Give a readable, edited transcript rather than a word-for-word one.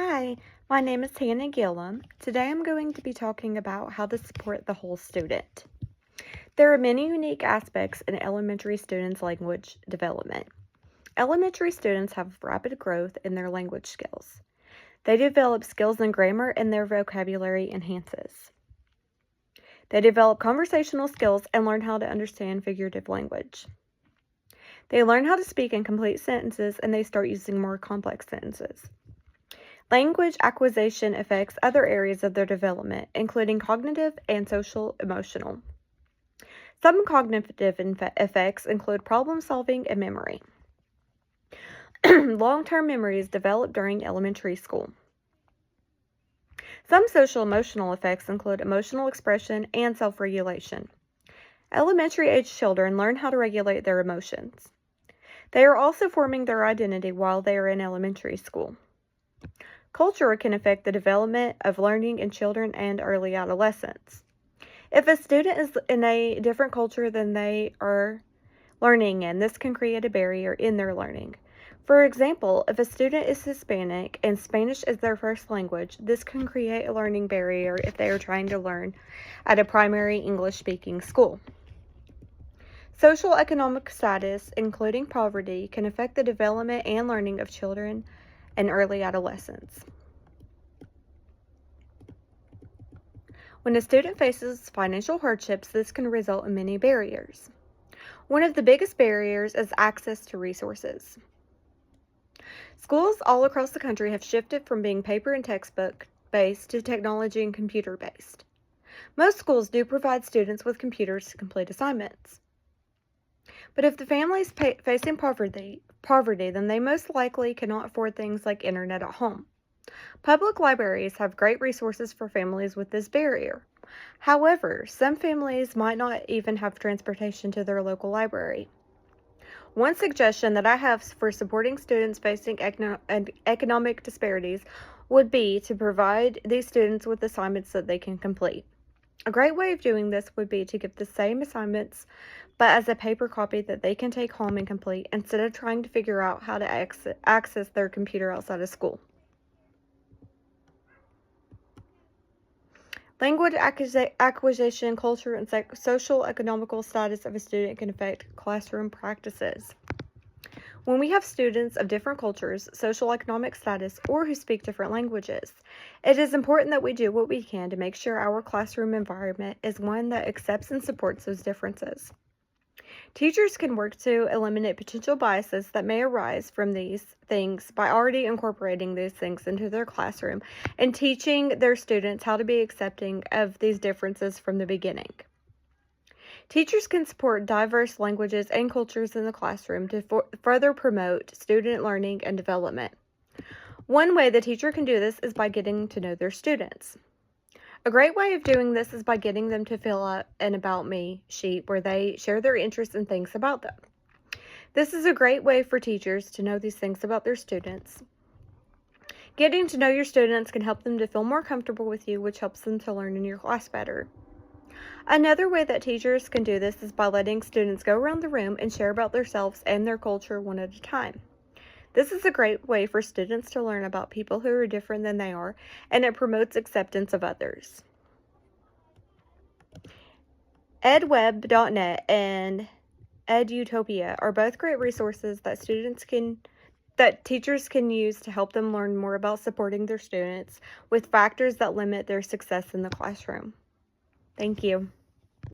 Hi, my name is Hannah Gillum. Today I'm going to be talking about how to support the whole student. There are many unique aspects in elementary students' language development. Elementary students have rapid growth in their language skills. They develop skills in grammar and their vocabulary enhances. They develop conversational skills and learn how to understand figurative language. They learn how to speak in complete sentences and they start using more complex sentences. Language acquisition affects other areas of their development, including cognitive and social emotional. Some cognitive effects include problem solving and memory. Long-term memory is developed during elementary school. Some social emotional effects include emotional expression and self-regulation. Elementary age children learn how to regulate their emotions. They are also forming their identity while they are in elementary school. Culture can affect the development of learning in children and early adolescents. If a student is in a different culture than they are learning in, this can create a barrier in their learning. For example, if a student is Hispanic and Spanish is their first language, this can create a learning barrier if they are trying to learn at a primary English-speaking school. Social economic status, including poverty, can affect the development and learning of children and early adolescence. When a student faces financial hardships, this can result in many barriers. One of the biggest barriers is access to resources. Schools all across the country have shifted from being paper and textbook-based to technology and computer-based. Most schools do provide students with computers to complete assignments. But if the family is facing poverty, then they most likely cannot afford things like internet at home. Public libraries have great resources for families with this barrier. However, some families might not even have transportation to their local library. One suggestion that I have for supporting students facing economic disparities would be to provide these students with assignments that they can complete. A great way of doing this would be to give the same assignments, but as a paper copy that they can take home and complete instead of trying to figure out how to access their computer outside of school. Language acquisition, culture, and social economical status of a student can affect classroom practices. When we have students of different cultures, social economic status, or who speak different languages, it is important that we do what we can to make sure our classroom environment is one that accepts and supports those differences. Teachers can work to eliminate potential biases that may arise from these things by already incorporating these things into their classroom and teaching their students how to be accepting of these differences from the beginning. Teachers can support diverse languages and cultures in the classroom to further promote student learning and development. One way the teacher can do this is by getting to know their students. A great way of doing this is by getting them to fill out an About Me sheet where they share their interests and things about them. This is a great way for teachers to know these things about their students. Getting to know your students can help them to feel more comfortable with you, which helps them to learn in your class better. Another way that teachers can do this is by letting students go around the room and share about themselves and their culture one at a time. This is a great way for students to learn about people who are different than they are, and it promotes acceptance of others. edweb.net and edutopia are both great resources that teachers can use to help them learn more about supporting their students with factors that limit their success in the classroom. Thank you.